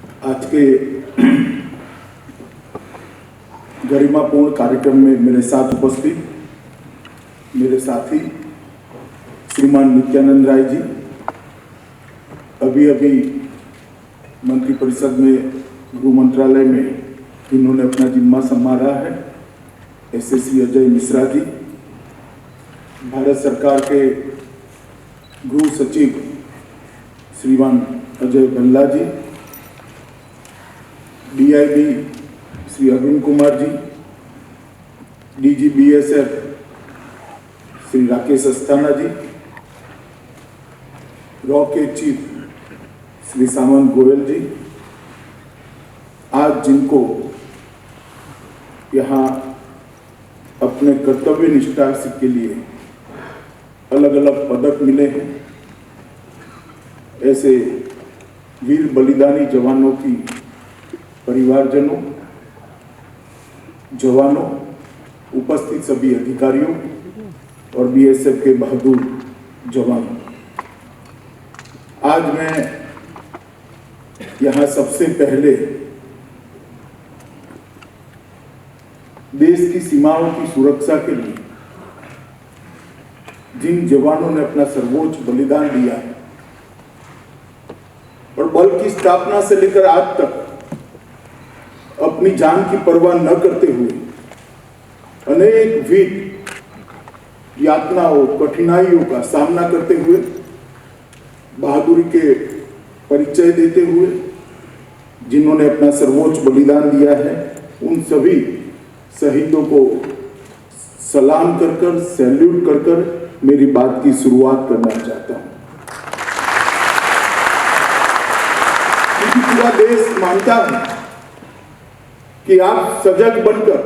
आज के गरिमापूर्ण कार्यक्रम में मेरे साथ उपस्थित मेरे साथी श्रीमान नित्यानंद राय जी, अभी मंत्रिपरिषद में गृह मंत्रालय में इन्होंने अपना जिम्मा संभाला है, एसएससी अजय मिश्रा जी, भारत सरकार के गृह सचिव श्रीमान अजय भल्ला जी, DIB Shri Arun Kumar ji, DG BSF Shri Rakesh Asthana जी, रॉ के चीफ श्री सामंत गोयल जी, आज जिनको यहाँ अपने कर्तव्य निष्ठा के लिए अलग अलग पदक मिले हैं, ऐसे वीर बलिदानी जवानों की परिवारजनों, जवानों, उपस्थित सभी अधिकारियों और बीएसएफ के बहादुर जवानों, आज मैं यहाँ सबसे पहले देश की सीमाओं की सुरक्षा के लिए जिन जवानों ने अपना सर्वोच्च बलिदान दिया और बल की स्थापना से लेकर आज तक अपनी जान की परवाह न करते हुए अनेक वीर यातनाओं, कठिनाइयों का सामना करते हुए बहादुरी के परिचय देते हुए जिन्होंने अपना सर्वोच्च बलिदान दिया है, उन सभी शहीदों को सलाम कर सैल्यूट कर मेरी बात की शुरुआत करना चाहता हूं। क्योंकि पूरा देश मानता है कि आप सजग बनकर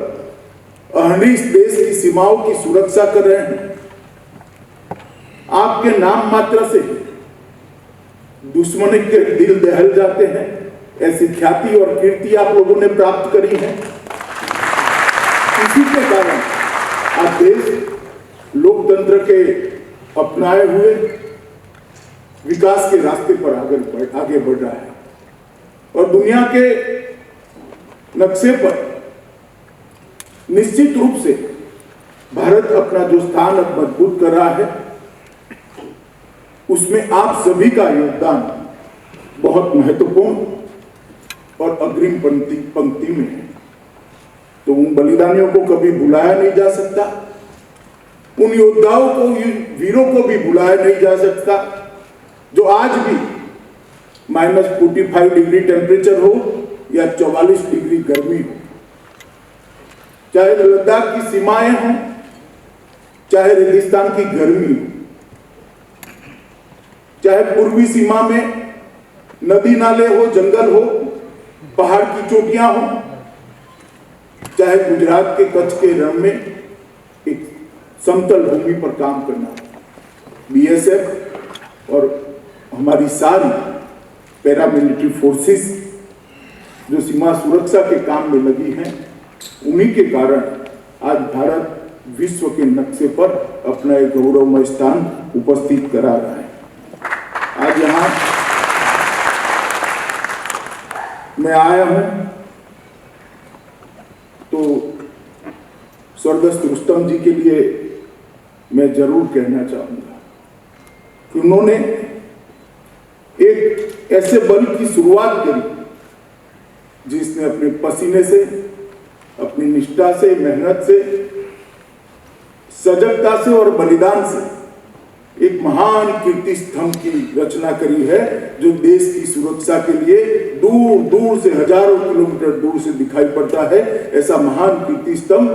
अहर्निश देश की सीमाओं की सुरक्षा कर रहे हैं। आपके नाम मात्र से दुश्मन के दिल दहल जाते हैं, ऐसी ख्याति और कीर्ति आप लोगों ने प्राप्त करी है। इसी के कारण आज देश लोकतंत्र के अपनाए हुए विकास के रास्ते पर आगे बढ़ रहा है और दुनिया के नक्शे पर निश्चित रूप से भारत अपना जो स्थान अब मजबूत कर रहा है, उसमें आप सभी का योगदान बहुत महत्वपूर्ण और अग्रिम पंक्ति में है। तो उन बलिदानियों को कभी भुलाया नहीं जा सकता, उन योद्धाओं को, वीरों को भी भुलाया नहीं जा सकता जो आज भी -45 डिग्री टेम्परेचर हो या 44 डिग्री गर्मी हो, चाहे लद्दाख की सीमाएं हों, चाहे रेगिस्तान की गर्मी हो, चाहे पूर्वी सीमा में नदी नाले हो, जंगल हो, पहाड़ की चोटियां हो, चाहे गुजरात के कच्छ के रण में एक समतल भूमि पर काम करना, बीएसएफ और हमारी सारी पैरामिलिट्री फोर्सेस जो सीमा सुरक्षा के काम में लगी हैं, उन्हीं के कारण आज भारत विश्व के नक्शे पर अपना एक गौरवमय स्थान उपस्थित करा रहा है। आज यहाँ मैं आया हूं तो स्वर्गस्थ रुस्तम जी के लिए मैं जरूर कहना चाहूंगा कि उन्होंने एक ऐसे बल की शुरुआत करी जिसने अपने पसीने से, अपनी निष्ठा से, मेहनत से, सजगता से और बलिदान से एक महान कीर्ति स्तंभ की रचना करी है, जो देश की सुरक्षा के लिए दूर दूर से, हजारों किलोमीटर दूर से दिखाई पड़ता है। ऐसा महान कीर्ति स्तंभ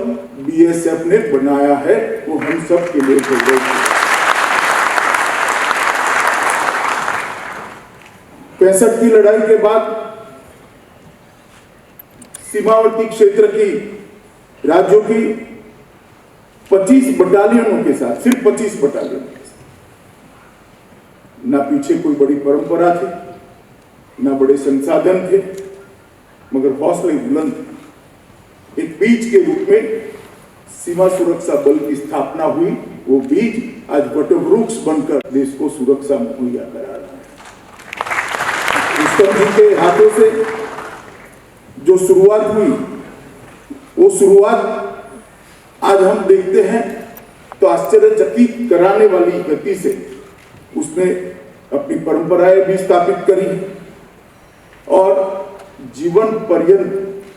बीएसएफ ने बनाया है, वो हम सब के लिए गौरव है। 65 की लड़ाई के बाद सीमावर्ती क्षेत्र की राज्यों की 25 बटालियनों के साथ, सिर्फ 25 बटालियनों के साथ, ना पीछे कोई बड़ी परंपरा थी, ना बड़े संसाधन थे, मगर हौसले बुलंद थे। एक बीज के रूप में सीमा सुरक्षा बल की स्थापना हुई। वो बीज आज वटवृक्ष बनकर देश को सुरक्षा मुहैया करा रहा है। रुस्तम जी के हाथों से जो शुरुआत हुई, वो शुरुआत आज हम देखते हैं तो आश्चर्यचकित कराने वाली गति से उसने अपनी परंपराएं भी स्थापित करी और जीवन पर्यंत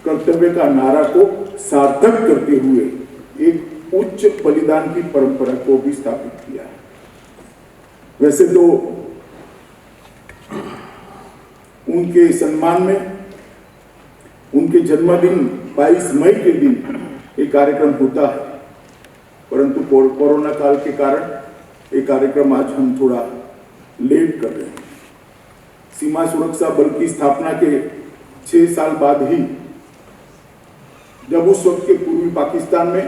कर्तव्य का नारा को सार्थक करते हुए एक उच्च बलिदान की परंपरा को भी स्थापित किया है। वैसे तो उनके सम्मान में उनके जन्मदिन 22 मई के दिन एक कार्यक्रम होता है, परंतु कोरोना काल के कारण ये कार्यक्रम आज हम थोड़ा लेट कर रहे हैं। सीमा सुरक्षा बल की स्थापना के 6 साल बाद ही, जब उस वक्त के पूर्वी पाकिस्तान में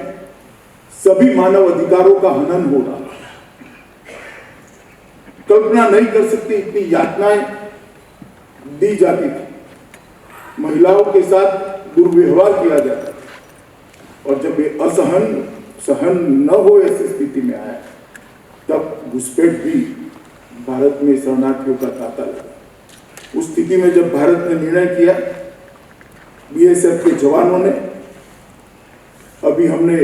सभी मानव अधिकारों का हनन हो रहा, कल्पना नहीं कर सकती इतनी यातनाएं दी जाती थी, महिलाओं के साथ दुर्व्यवहार किया जाता था। और जब ये सहन न हो ऐसी स्थिति में आया, तब घुसपैठ भी भारत में शरणार्थियों का तांता लगा। उस स्थिति में जब भारत ने निर्णय किया, बीएसएफ के जवानों ने, अभी हमने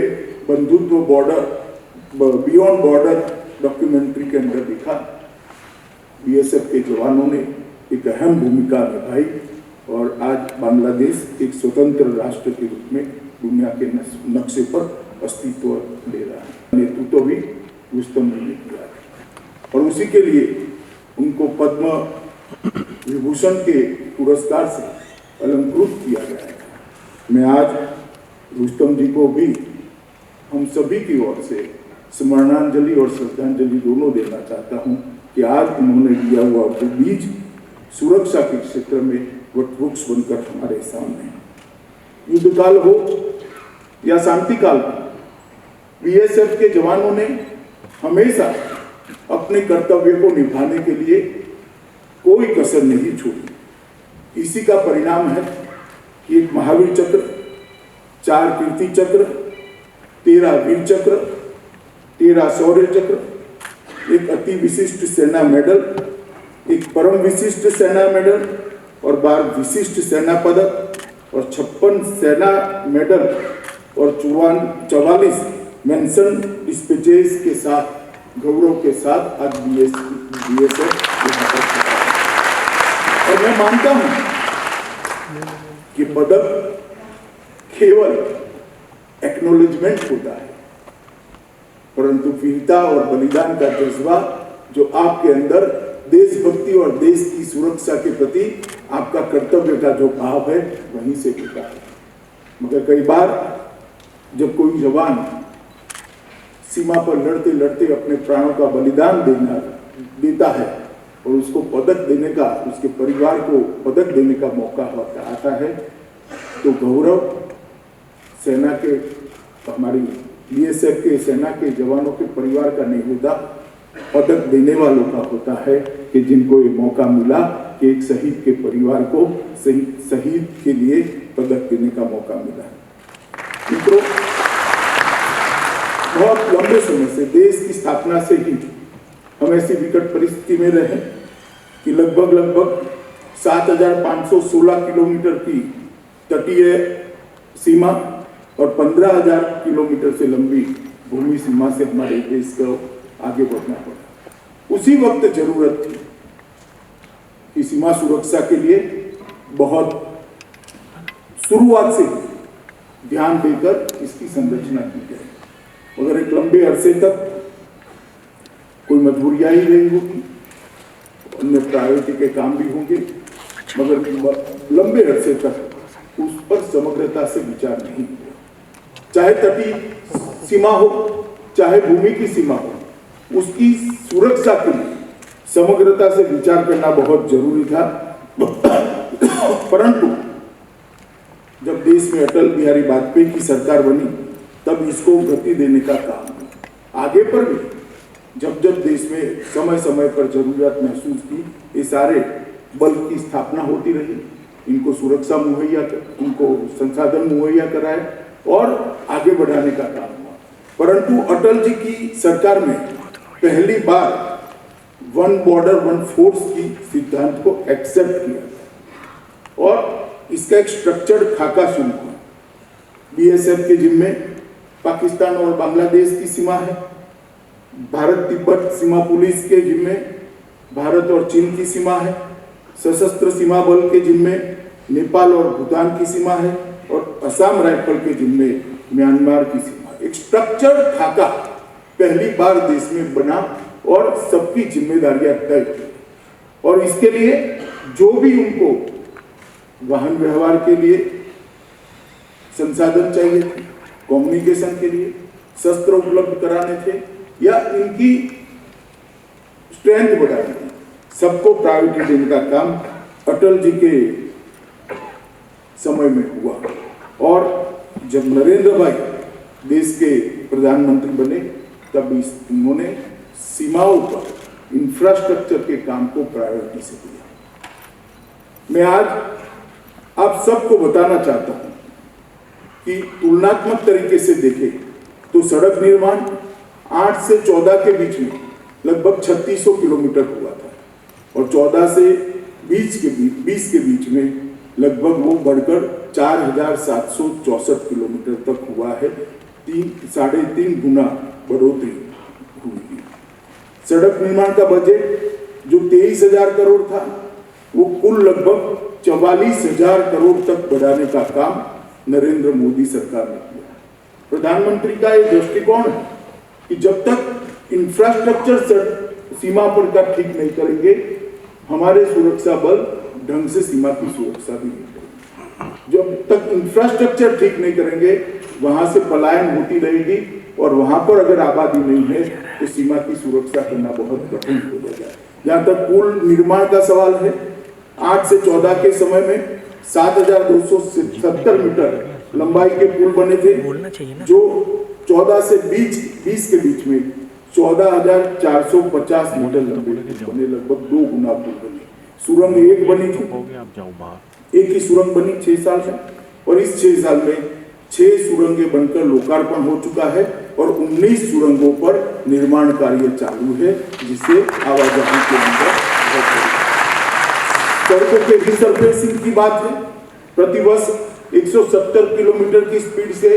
बंधुत्व बॉर्डर बियॉन्ड बॉर्डर डॉक्यूमेंट्री के अंदर देखा, बीएसएफ के जवानों ने एक अहम भूमिका निभाई और आज बांग्लादेश एक स्वतंत्र राष्ट्र के रूप में दुनिया के नक्शे पर अस्तित्व ले रहा है। नेतृत्व भी रुस्तम जी ने किया और उसी के लिए उनको पद्म विभूषण के पुरस्कार से अलंकृत किया गया है। मैं आज रुस्तम जी को भी हम सभी की ओर से स्मरणांजलि और श्रद्धांजलि दोनों देना चाहता हूँ कि आज उन्होंने दिया हुआ बीज सुरक्षा के क्षेत्र में वटवृक्ष बनकर हमारे सामने है। युद्ध काल हो या शांति काल, बीएसएफ के जवानों ने हमेशा अपने कर्तव्य को निभाने के लिए कोई कसर नहीं छोड़ी। इसी का परिणाम है कि एक महावीर चक्र, 4 कीर्ति चक्र, 13 वीर चक्र, 13 शौर्य चक्र, एक अति विशिष्ट सेना मेडल, एक परम विशिष्ट सेना मेडल और 12 विशिष्ट सेना पदक और 56 सेना मेडल और 44 मेंशन डिस्पैचेस के साथ गौरव के साथ आज बीएसएफ यहाँ पर। और मैं मानता हूँ कि पदक केवल एक्नॉलेजमेंट होता है, परंतु वीरता और बलिदान का जज्बा जो आपके अंदर देशभक्ति और देश की सुरक्षा के प्रति आपका कर्तव्य का जो भाव है वहीं से होता है। मगर कई बार जब कोई जवान सीमा पर लड़ते लड़ते अपने प्राणों का बलिदान देता है और उसको पदक देने का, उसके परिवार को पदक देने का मौका आता है, तो गौरव सेना के, हमारी बीएसएफ के सेना के जवानों के परिवार का नहीं होता, पदक देने वालों का होता है कि जिनको ये मौका मिला कि एक शहीद के परिवार को शहीद के लिए पदक देने का मौका मिला। मित्रों, बहुत लंबे समय से देश की स्थापना से ही हम ऐसी विकट परिस्थिति में रहे कि लगभग 7,516 किलोमीटर की तटीय सीमा और 15,000 किलोमीटर से लंबी भूमि सीमा से हमारे देश को आगे बढ़ना पड़ा। उसी वक्त जरूरत थी कि सीमा सुरक्षा के लिए बहुत शुरुआत से ध्यान देकर इसकी संरचना की जाए। मगर एक लंबे अरसे तक कोई मजबूरियां ही रही होगी, अन्य प्रायोरिटी के काम भी होंगे, मगर लंबे अरसे तक उस पर समग्रता से विचार नहीं हुआ। चाहे तटीय सीमा हो, चाहे भूमि की सीमा हो, उसकी सुरक्षा के लिए समग्रता से विचार करना बहुत जरूरी था। परंतु जब देश में अटल बिहारी वाजपेयी की सरकार बनी, तब इसको गति देने का काम आगे पर भी जब देश में समय समय पर जरूरत महसूस की, ये सारे बल की स्थापना होती रही, इनको सुरक्षा मुहैया, इनको संसाधन मुहैया कराए और आगे बढ़ाने का काम हुआ। परंतु अटल जी की सरकार में पहली बार वन बॉर्डर वन फोर्स की सिद्धांत को एक्सेप्ट किया। और इसका एक स्ट्रक्चर्ड खाका शुरू हुआ। बीएसएफ के जिम्मे पाकिस्तान और बांग्लादेश की सीमा है, भारत तिब्बत सीमा पुलिस के जिम्मे भारत और चीन की सीमा है, सशस्त्र सीमा बल के जिम्मे नेपाल और भूटान की सीमा है, और असम राइफल के जिम्मे म्यांमार की सीमा। एक स्ट्रक्चर्ड खाका पहली बार देश में बना और सबकी जिम्मेदारियां तय की। और इसके लिए जो भी उनको वाहन व्यवहार के लिए संसाधन चाहिए थे, कम्युनिकेशन के लिए शस्त्र उपलब्ध कराने थे या इनकी स्ट्रेंथ बढ़ानी थी, सबको प्रायोरिटी देने का काम अटल जी के समय में हुआ। और जब नरेंद्र भाई देश के प्रधानमंत्री बने तब इन्होंने सीमाओं पर इंफ्रास्ट्रक्चर के काम को प्रायोरिटी से दिया। मैं आज आप सबको बताना चाहता हूं कि तुलनात्मक तरीके से देखें तो सड़क निर्माण 8 से 14 के बीच में लगभग 3600 किलोमीटर हुआ था और 14 से 20 के बीच में लगभग वो बढ़कर 4764 किलोमीटर तक हुआ है। 3.5 गुना बढ़ोतरी हुई है। सड़क निर्माण का बजट जो 23,000 करोड़ था वो कुल लगभग 44,000 करोड़ तक बढ़ाने का काम नरेंद्र मोदी सरकार ने किया। प्रधानमंत्री का ये दृष्टिकोण है कि जब तक इंफ्रास्ट्रक्चर सीमा पर का ठीक नहीं करेंगे हमारे सुरक्षा बल ढंग से सीमा की सुरक्षा भी नहीं करेंगे। जब तक इंफ्रास्ट्रक्चर ठीक नहीं करेंगे वहां से पलायन होती रहेगी और वहां पर अगर आबादी नहीं है तो सीमा की सुरक्षा करना बहुत कठिन हो जाएगा। जहां तक पुल निर्माण का सवाल है, 8 से 14 के समय में 7,270 मीटर लंबाई के पुल बने थे, जो 14 से 20 के बीच में 14,450 मीटर लंबे बने, लगभग 2 गुना पुल बने। सुरंग एक बनी थी, एक ही सुरंग बनी 6 साल में, और इस 6 साल में 6 सुरंगें बनकर लोकार्पण हो चुका है और 19 सुरंगों पर निर्माण कार्य चालू है, जिससे आवाजाही के अंदर सड़कों के रिसर्फेसिंग की बात है। प्रतिवर्ष 170 किलोमीटर की स्पीड से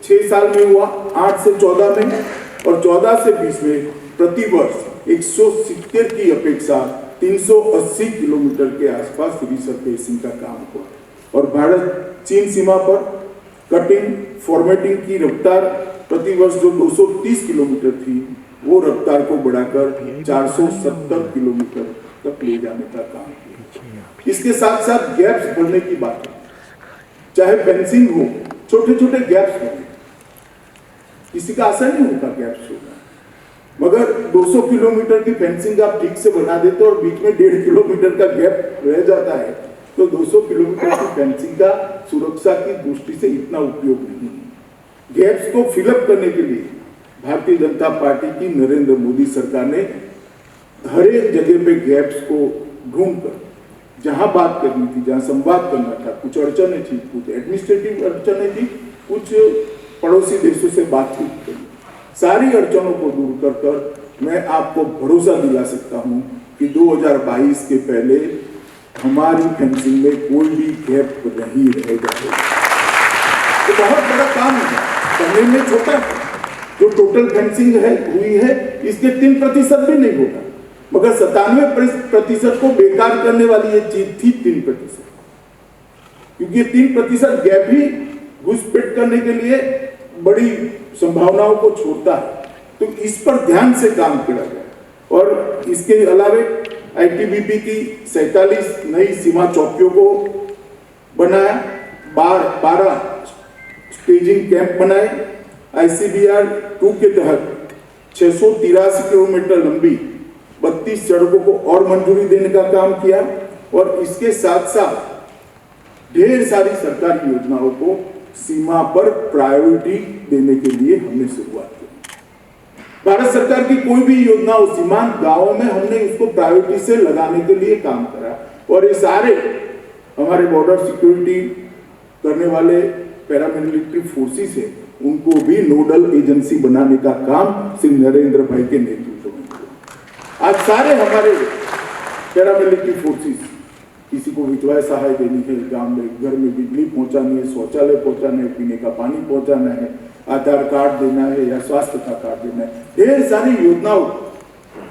6 साल में हुआ, 8 से 14 में, और 14 से 20 में प्रतिवर्ष 170 की अपेक्षा 380 किलोमीटर के आसपास रिसर्फेसिंग का काम हुआ। और भारत चीन सीमा पर कटिंग फॉर्मेटिंग की रफ्तार प्रतिवर्ष जो 230 किलोमीटर थी वो रफ्तार को बढ़ाकर 470 किलोमीटर तक ले जाने का काम किया। इसके साथ साथ गैप्स भरने की बात है, चाहे फेंसिंग हो, छोटे छोटे गैप्स हो, किसी का आशा नहीं होता गैप्स होगा, मगर 200 किलोमीटर की फेंसिंग आप ठीक से बना देते और बीच में 1.5 किलोमीटर का गैप रह जाता है तो 200 किलोमीटर की फेंसिंग का सुरक्षा की दृष्टि से इतना उपयोग नहीं है। गैप्स को फिलअप करने के लिए भारतीय जनता पार्टी की नरेंद्र मोदी सरकार ने हर एक जगह पे गैप्स को ढूंढकर, जहां बात करनी थी, जहां संवाद करना था, कुछ अड़चने थी, कुछ एडमिनिस्ट्रेटिव अड़चने थी, कुछ पड़ोसी देशों से बातचीत करनी, सारी अड़चनों को दूर कर कर मैं आपको भरोसा दिला सकता हूं कि 2022 के पहले हमारी फेंसिंग में कोई भी गैप नहीं रहेगा। तो बहुत बड़ा काम है, करने में छोटा है। जो टोटल फेंसिंग है हुई है इसके 3% भी नहीं होगा, मगर 97% को बेकार करने वाली ये चीज थी 3%, क्योंकि ये 3% गैप ही घुसपैठ करने के लिए बड़ी संभावनाओं को छोड़ता है। तो इस पर ध्यान से काम किया गया और इसके अलावे आईटीबीपी की 47 नई सीमा चौकियों को बनाया, 12 स्टेजिंग कैंप बनाए, आईसीबीआर 2 के तहत 683 किलोमीटर लंबी 32 सड़कों को और मंजूरी देने का काम किया और इसके साथ साथ ढेर सारी सरकारी योजनाओं को सीमा पर प्रायोरिटी देने के लिए हमने शुरुआत की। भारत सरकार की कोई भी योजना हो, सीमांत गांवों में हमने इसको प्रायोरिटी से लगाने के लिए काम करा और ये सारे हमारे बॉर्डर सिक्योरिटी करने वाले पैरामिलिट्री फोर्सेस है, उनको भी नोडल एजेंसी बनाने का काम श्री नरेंद्र भाई के नेतृत्व में हुआ। आज सारे हमारे पैरामिलिट्री फोर्सेस किसी को विधवा सहाय देनी है, गांव में घर में बिजली पहुंचानी है, शौचालय पहुंचाना है, पीने का पानी पहुंचाना है, आधार कार्ड देना है या स्वास्थ्य का कार्ड देना है, ढेर सारी योजनाओं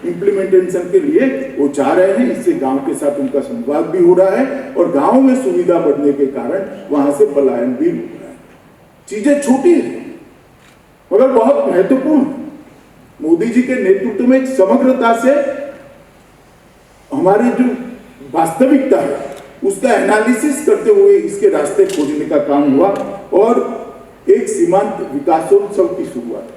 इम्प्लीमेंटेशन के लिए वो जा रहे हैं। इससे गांव के साथ उनका संवाद भी हो रहा है और गांव में सुविधा बढ़ने के कारण वहां से पलायन भी हो रहा है। चीजें छोटी है मगर बहुत महत्वपूर्ण। मोदी जी के नेतृत्व में एक समग्रता से हमारी जो वास्तविकता है उसका एनालिसिस करते हुए इसके रास्ते खोजने का काम हुआ और एक सीमांत विकासोत्सव की शुरुआत।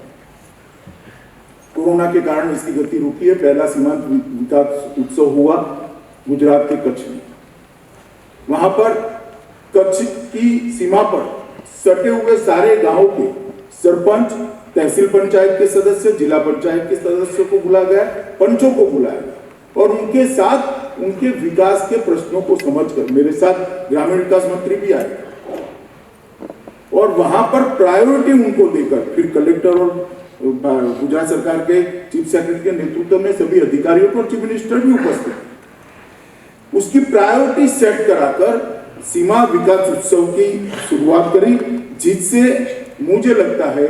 कोरोना के कारण इसकी गति रुकी है। पहला सीमांत विकास उत्सव हुआ गुजरात के कच्छ में। वहां पर कच्छ की सीमा पर सटे हुए सारे गांवों के सरपंच, तहसील पंचायत के सदस्य, जिला पंचायत के सदस्यों को बुलाया गया, पंचों को बुलाया गया और उनके साथ उनके विकास के प्रश्नों को समझकर मेरे साथ ग्रामीण विकास मंत्री भी आए और वहां पर प्रायोरिटी उनको देकर फिर कलेक्टर और गुजरात सरकार के चीफ सेक्रेटरी के नेतृत्व में सभी अधिकारियों को चीफ मिनिस्टर भी उपस्थित, उसकी प्रायोरिटी सेट कराकर सीमा विकास उत्सव की शुरुआत करी, जिससे मुझे लगता है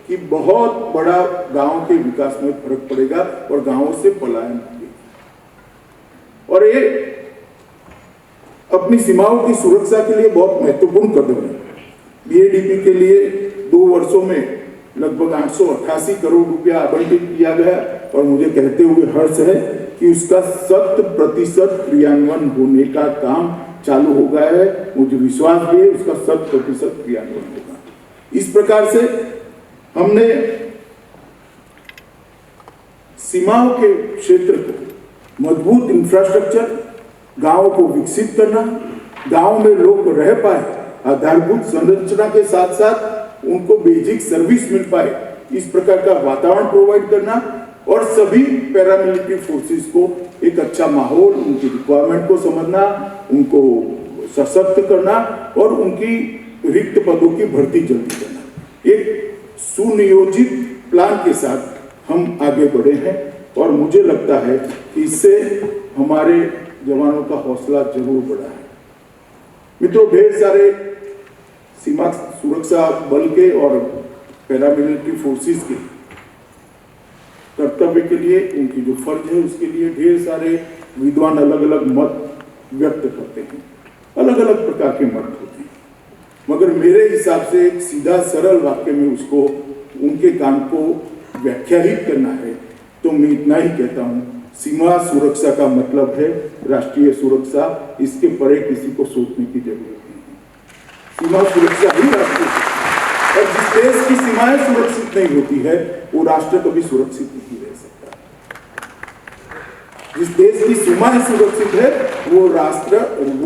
कि बहुत बड़ा गांव के विकास में फर्क पड़ेगा और गांवों से पलायन होगा। और ये अपनी सीमाओं की सुरक्षा के लिए बहुत महत्वपूर्ण कदम है। बीएडीपी के लिए 2 वर्षों में लगभग 888 करोड़ रुपया आवंटित किया गया और मुझे कहते हुए हर्ष है कि उसका 100% क्रियान्वयन होने का काम चालू हो गया है। मुझे विश्वास भी है उसका 100% क्रियान्वयन होगा। इस प्रकार से हमने सीमाओं के क्षेत्र को मजबूत इंफ्रास्ट्रक्चर, गांवों को विकसित करना, गांव में लोग रह पाए, आधारभूत संरचना के साथ साथ उनको बेसिक सर्विस मिल पाए, इस प्रकार का वातावरण प्रोवाइड करना और सभी पैरामिलिट्री फोर्सेस को एक अच्छा माहौल, उनकी रिक्वायरमेंट को समझना, उनको सशक्त करना और उनकी रिक्त पदों की भर्ती जल्दी करना। एक सुनियोजित प्लान के साथ हम आगे बढ़े हैं और मुझे लगता है कि इससे हमारे जवानों का हौसला जरूर बढ़ा है। मित्रों, ढेर सारे सीमा सुरक्षा बल के और पैरामिलिट्री फोर्सेस के कर्तव्य के लिए, उनकी जो फर्ज है उसके लिए ढेर सारे विद्वान अलग अलग मत व्यक्त करते हैं, अलग अलग प्रकार के मत होते हैं, मगर मेरे हिसाब से एक सीधा सरल वाक्य में उसको उनके काम को व्याख्यायित करना है तो मैं इतना ही कहता हूँ, सीमा सुरक्षा का मतलब है राष्ट्रीय सुरक्षा। इसके परे किसी को सोचने की जरूरत नहीं है। सीमा सुरक्षा ही राष्ट्रीय, और जिस देश की सीमाएं सुरक्षित नहीं होती है वो राष्ट्र कभी सुरक्षित नहीं रह सकता। जिस देश की सीमाएं सुरक्षित है वो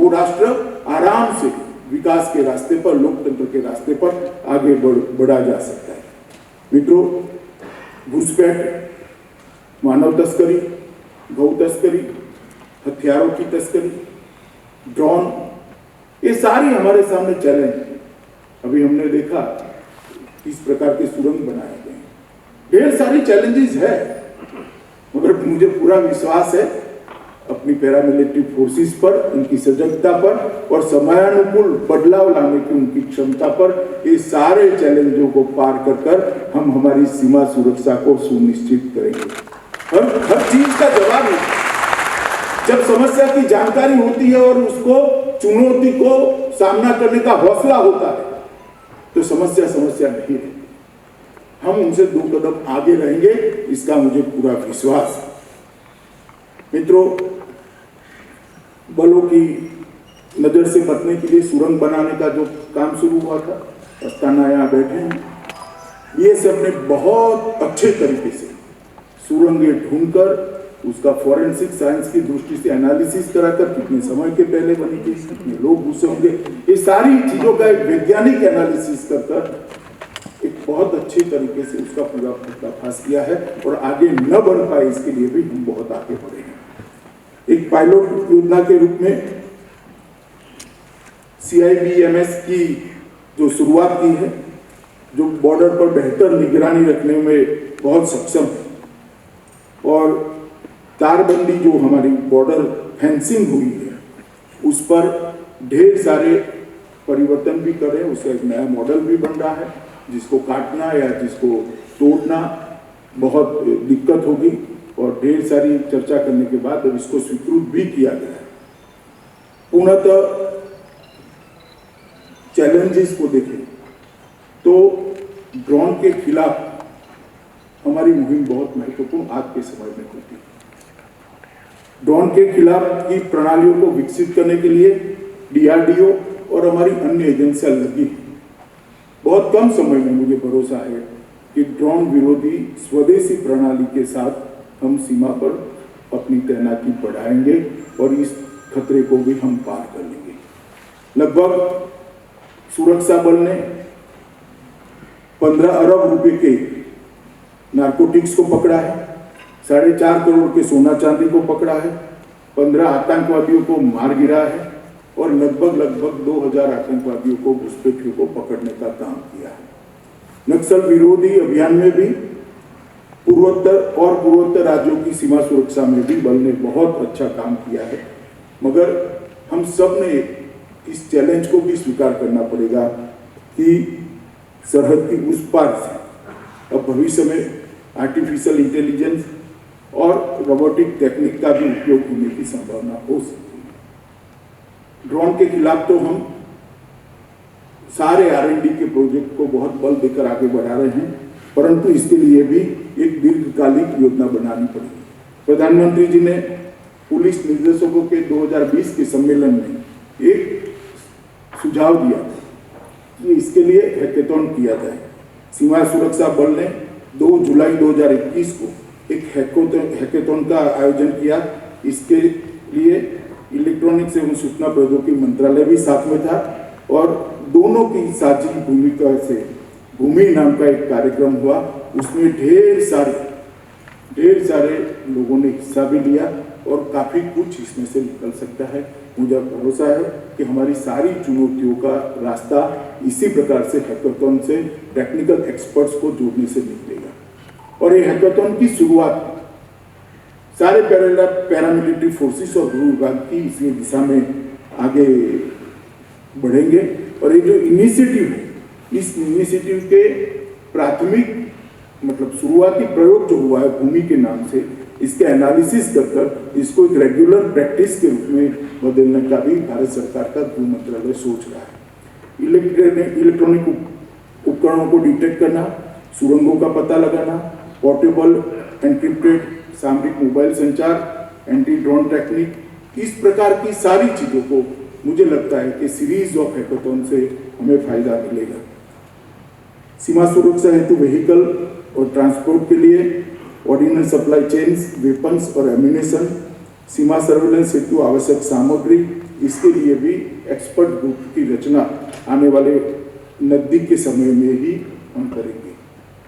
राष्ट्र आराम से विकास के रास्ते पर, लोकतंत्र के रास्ते पर आगे बढ़ा जा सकता है। मित्रों, घुसपैठ, मानव तस्करी, गौ तस्करी, हथियारों की तस्करी, ड्रोन, ये सारी हमारे सामने चैलेंज है। अभी हमने देखा किस प्रकार के सुरंग बनाए गए, ढेर सारी चैलेंजेस है, मगर मुझे पूरा विश्वास है अपनी पैरामिलिट्री फोर्सेस पर, उनकी सजगता पर और समयानुकूल बदलाव लाने की उनकी क्षमता पर। ये सारे चैलेंजों को पार कर हम हमारी सीमा सुरक्षा को सुनिश्चित करेंगे। हर चीज का जवाब है। जब समस्या की जानकारी होती है और उसको चुनौती को सामना करने का हौसला होता है तो समस्या नहीं रहती। हम उनसे 2 कदम आगे रहेंगे, इसका मुझे पूरा विश्वास है। मित्रों, बलों की नजर से बचने के लिए सुरंग बनाने का जो काम शुरू हुआ था, अस्थाना यहाँ बैठे हैं, ये सब ने बहुत अच्छे तरीके से सुरंगें ढूंढकर उसका फॉरेंसिक साइंस की दृष्टि से एनालिसिस कराकर कितने समय के पहले बनी थी, कितने लोग घुसे होंगे, ये सारी चीजों का एक वैज्ञानिक एनालिसिस कर एक बहुत अच्छे तरीके से उसका पूरा पर्दाफाश किया है और आगे न बढ़ पाए इसके लिए भी हम बहुत आगे बढ़े हैं। एक पायलट योजना के रूप में CIBMS की जो शुरुआत की है, जो बॉर्डर पर बेहतर निगरानी रखने में बहुत सक्षम है और तारबंदी जो हमारी बॉर्डर फेंसिंग हुई है उस पर ढेर सारे परिवर्तन भी करें, उसका एक नया मॉडल भी बन रहा है, जिसको काटना या जिसको तोड़ना बहुत दिक्कत होगी, और ढेर सारी चर्चा करने के बाद अब इसको स्वीकृत भी किया गया है। पूर्णतः चैलेंजेस को देखें तो ड्रोन के खिलाफ हमारी मुहिम बहुत महत्वपूर्ण आज के समय में होती है। ड्रोन के खिलाफ की प्रणालियों को विकसित करने के लिए DRDO और हमारी अन्य एजेंसियां लगी हैं। बहुत कम समय में मुझे भरोसा है कि ड्रोन विरोधी स्वदेशी प्रणाली के साथ हम सीमा पर अपनी तैनाती बढ़ाएंगे और इस खतरे को भी हम पार कर लेंगे। लगभग सुरक्षा बल ने 15 अरब रुपए के नारकोटिक्स को पकड़ा है, 4.5 करोड़ के सोना चांदी को पकड़ा है, 15 आतंकवादियों को मार गिरा है और लगभग 2000 आतंकवादियों को घुसपैठियों को पकड़ने का काम किया है। नक्सल विरोधी अभियान में भी पूर्वोत्तर राज्यों की सीमा सुरक्षा में भी बल ने बहुत अच्छा काम किया है, मगर हम सब ने इस चैलेंज को भी स्वीकार करना पड़ेगा कि सरहद की उस पार से अब भविष्य में आर्टिफिशियल इंटेलिजेंस और रोबोटिक टेक्निक का भी उपयोग होने की संभावना हो सकती है। ड्रोन के खिलाफ तो हम सारे R&D के प्रोजेक्ट को बहुत बल देकर आगे बढ़ा रहे हैं, परंतु इसके लिए भी एक दीर्घकालिक योजना बनानी पड़ेगी। प्रधानमंत्री जी ने पुलिस निर्देशकों के 2020 के सम्मेलन में एक सुझाव दिया कि इसके लिए हैकेथॉन किया जाए। सीमा सुरक्षा बल ने 2 जुलाई 2021 को एक हैकेथॉन का आयोजन किया। इसके लिए इलेक्ट्रॉनिक्स एवं सूचना प्रौद्योगिकी मंत्रालय भी साथ में था और दोनों की साझी भूमिका से भूमि नाम का एक कार्यक्रम हुआ। उसमें ढेर सारे लोगों ने हिस्सा भी लिया और काफी कुछ इसमें से निकल सकता है। मुझे भरोसा है कि हमारी सारी चुनौतियों का रास्ता इसी प्रकार से हैकेथॉन से टेक्निकल एक्सपर्ट्स को जोड़ने से निकलेगा। और ये हैकेथॉन की शुरुआत सारे पैरामिलिट्री फोर्सेस और गृह विभाग की इसी दिशा में आगे बढ़ेंगे। और ये जो इनिशिएटिव है, इस इनिशिएटिव के प्राथमिक मतलब शुरुआती प्रयोग जो हुआ है भूमि के नाम से, इसके एनालिसिस कर इसको एक रेगुलर प्रैक्टिस के रूप में बदलने का भी भारत सरकार का गृह मंत्रालय सोच रहा है। इलेक्ट्रॉनिक उपकरणों को डिटेक्ट करना, सुरंगों का पता लगाना, पोर्टेबल एनक्रिप्टेड सामरिक मोबाइल संचार, एंटी ड्रोन टेक्निक, इस प्रकार की सारी चीजों को मुझे लगता है कि सीरीज ऑफ हैकेथॉन से हमें फायदा मिलेगा। सीमा सुरक्षा हेतु व्हीकल और ट्रांसपोर्ट के लिए ऑर्डिनेंस सप्लाई चेन्स, वेपन्स और एम्यूनेशन, सीमा सर्वेलेंस हेतु आवश्यक सामग्री, इसके लिए भी एक्सपर्ट ग्रुप की रचना आने वाले नजदीक के समय में ही हम करेंगे।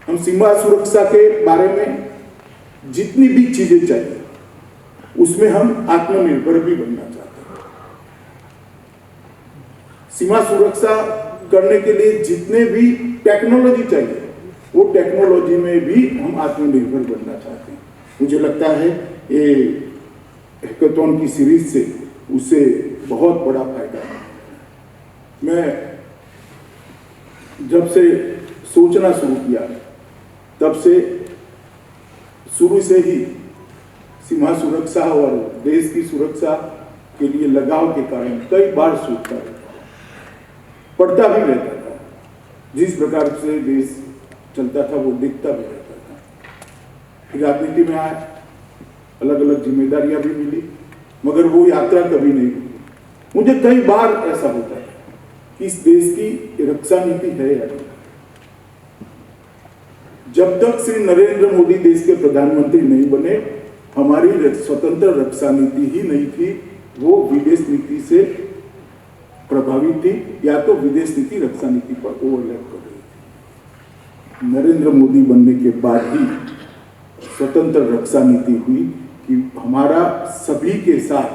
हम सीमा सुरक्षा के बारे में जितनी भी चीजें चाहिए उसमें हम आत्मनिर्भर भी बनना चाहते हैं। सीमा सुरक्षा करने के लिए जितने भी टेक्नोलॉजी चाहिए वो टेक्नोलॉजी में भी हम आत्मनिर्भर बनना चाहते हैं। मुझे लगता है ये हैकेथॉन की सीरीज से उससे बहुत बड़ा फायदा है। मैं जब से सोचना शुरू किया तब से शुरू से ही सीमा सुरक्षा और देश की सुरक्षा के लिए लगाव के कारण कई बार सोचता रहता, पढ़ता भी रहता था। जिस प्रकार से देश चलता था वो दिखता भी रहता था। फिर राजनीति में आया, अलग अलग जिम्मेदारियां भी मिली, मगर वो यात्रा कभी नहीं हुई। मुझे कई बार ऐसा होता है कि इस देश की रक्षा नीति है या नहीं। जब तक श्री नरेंद्र मोदी देश के प्रधानमंत्री नहीं बने, हमारी स्वतंत्र रक्षा नीति ही नहीं थी, वो विदेश नीति से प्रभावित थी या तो विदेश नीति रक्षा नीति पर ओवरलैप कर रही थी। नरेंद्र मोदी बनने के बाद ही स्वतंत्र रक्षा नीति हुई कि हमारा सभी के साथ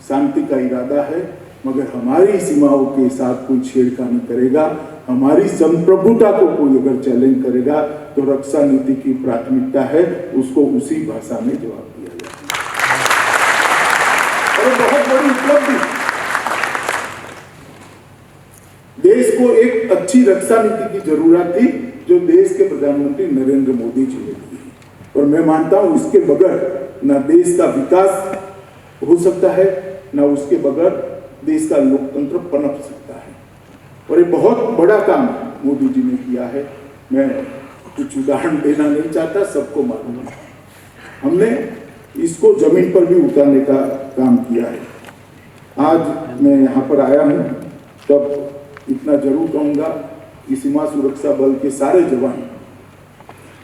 शांति का इरादा है, मगर हमारी सीमाओं के साथ कोई छेड़खानी करेगा, हमारी संप्रभुता को कोई अगर चैलेंज करेगा तो रक्षा नीति की प्राथमिकता है उसको उसी भाषा में जवाब दिया जाए। और बहुत बड़ी उपलब्धि देश को एक अच्छी रक्षा नीति की जरूरत थी जो देश के प्रधानमंत्री नरेंद्र मोदी जी ने दी है। और मैं मानता हूं इसके बगैर ना देश का विकास हो सकता है, ना उसके बगैर देश का लोकतंत्र पनप सकता है। और ये बहुत बड़ा काम मोदी जी ने किया है। मैं कुछ उदाहरण देना नहीं चाहता, सबको मालूम है। हमने इसको जमीन पर भी उतारने का काम किया है। आज मैं यहाँ पर आया हूँ तब इतना जरूर कहूँगा कि सीमा सुरक्षा बल के सारे जवान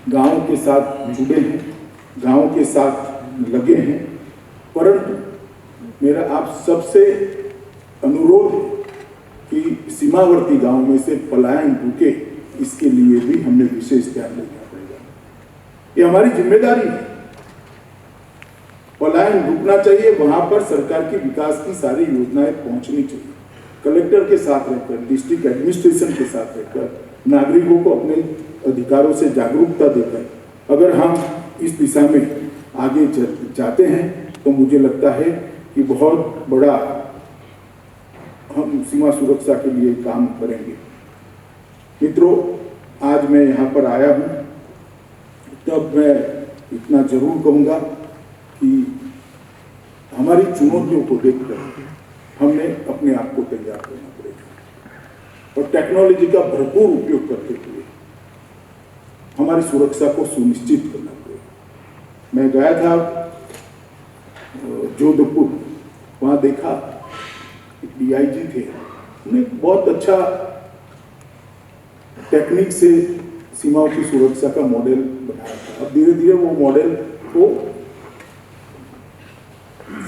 गांव के साथ जुड़े हैं, गांव के साथ लगे हैं। परंतु मेरा आप सबसे अनुरोध है कि सीमावर्ती गांव में से पलायन रुके, इसके लिए भी हमें विशेष ध्यान देना पड़ेगा। ये हमारी जिम्मेदारी है। पलायन रुकना चाहिए, वहां पर सरकार की विकास की सारी योजनाएं पहुंचनी चाहिए। कलेक्टर के साथ रहकर, डिस्ट्रिक्ट एडमिनिस्ट्रेशन के साथ रहकर, नागरिकों को अपने अधिकारों से जागरूकता देकर अगर हम इस दिशा में आगे जाते हैं तो मुझे लगता है कि बहुत बड़ा हम सीमा सुरक्षा के लिए काम करेंगे। मित्रों, आज मैं यहाँ पर आया हूँ तब मैं इतना जरूर कहूँगा कि हमारी चुनौतियों को देखकर हमने अपने आप को तैयार करना पड़ेगा और टेक्नोलॉजी का भरपूर उपयोग करते हुए हमारी सुरक्षा को सुनिश्चित करना पड़ेगा। मैं गया था जोधपुर, वहाँ देखा डीआईजी थे, उन्हें बहुत अच्छा टेक्निक से सीमाओं की सुरक्षा का मॉडल बनाया था। अब धीरे धीरे वो मॉडल को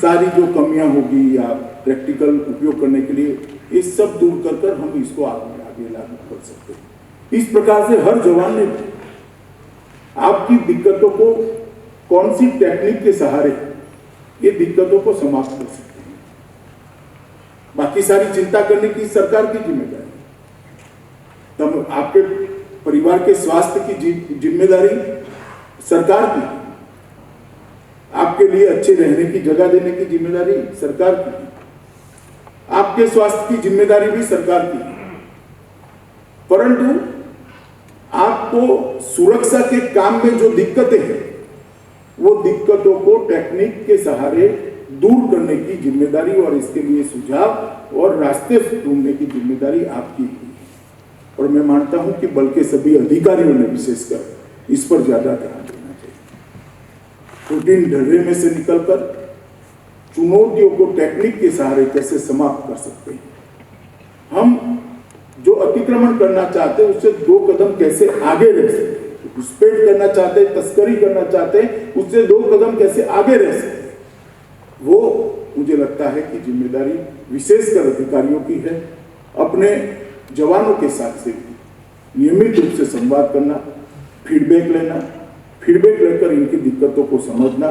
सारी जो कमियां होगी या प्रैक्टिकल उपयोग करने के लिए ये सब दूर कर कर हम इसको आगे लागू कर सकते हैं। इस प्रकार से हर जवान ने आपकी दिक्कतों को कौन सी टेक्निक के सहारे ये दिक्कतों को समाप्त कर सकते हैं। बाकी सारी चिंता करने की सरकार की जिम्मेदारी, तब आपके परिवार के स्वास्थ्य की जिम्मेदारी सरकार की, आपके लिए अच्छे रहने की जगह देने की जिम्मेदारी सरकार की, आपके स्वास्थ्य की जिम्मेदारी भी सरकार की। परंतु आपको सुरक्षा के काम में जो दिक्कतें हैं वो दिक्कतों को टेक्निक के सहारे दूर करने की जिम्मेदारी और इसके लिए सुझाव और रास्ते ढूंढने की जिम्मेदारी आपकी है। और मैं मानता हूं कि बल के सभी अधिकारियों ने विशेषकर इस पर ज्यादा ध्यान देना चाहिए। रूटीन ढर्रे में से निकलकर चुनौतियों को टेक्निक के सहारे कैसे समाप्त कर सकते हैं, हम जो अतिक्रमण करना चाहते हैं उससे 2 कदम कैसे आगे रह सकते हैं, घुसपैठ करना चाहते हैं, तस्करी करना चाहते हैं, उससे 2 कदम कैसे आगे रह सकते हैं, वो मुझे लगता है कि जिम्मेदारी विशेषकर अधिकारियों की है। अपने जवानों के साथ से नियमित रूप से संवाद करना, फीडबैक लेना, फीडबैक लेकर इनकी दिक्कतों को समझना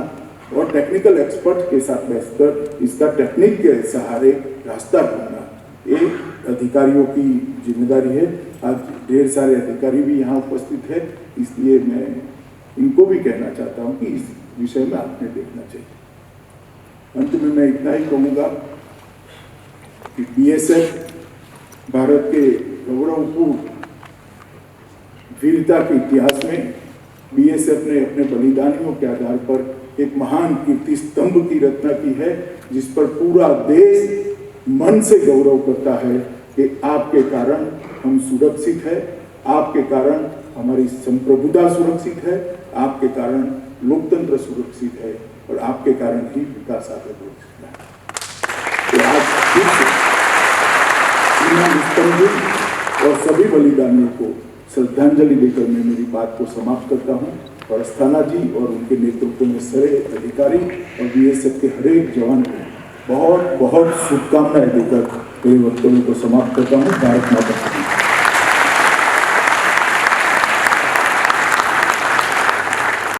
और टेक्निकल एक्सपर्ट के साथ बैठकर इसका टेक्निक के सहारे रास्ता ढूंढना, ये अधिकारियों की जिम्मेदारी है। आज ढेर सारे अधिकारी भी यहाँ उपस्थित है, इसलिए मैं इनको भी कहना चाहता हूँ कि इस विषय में आपने देखना चाहिए। अंत में मैं इतना ही कहूँगा कि बीएसएफ भारत के गौरवपूर्ण वीरता के इतिहास में बीएसएफ ने अपने बलिदानियों के आधार पर एक महान कीर्ति स्तंभ की रचना की है, जिस पर पूरा देश मन से गौरव करता है कि आपके कारण हम सुरक्षित है, आपके कारण हमारी संप्रभुता सुरक्षित है, आपके कारण लोकतंत्र सुरक्षित है और आपके कारण ही विकास आगे बढ़ सकता है। तो आज और सभी बलिदानियों को श्रद्धांजलि देकर मैं मेरी बात को समाप्त करता हूं और अस्थाना जी और उनके नेतृत्व में सारे अधिकारी और बीएसएफ के हर एक जवान को बहुत बहुत शुभकामनाएं देकर मेरे वक्तव्य को समाप्त करता हूं। भारत माता की जय।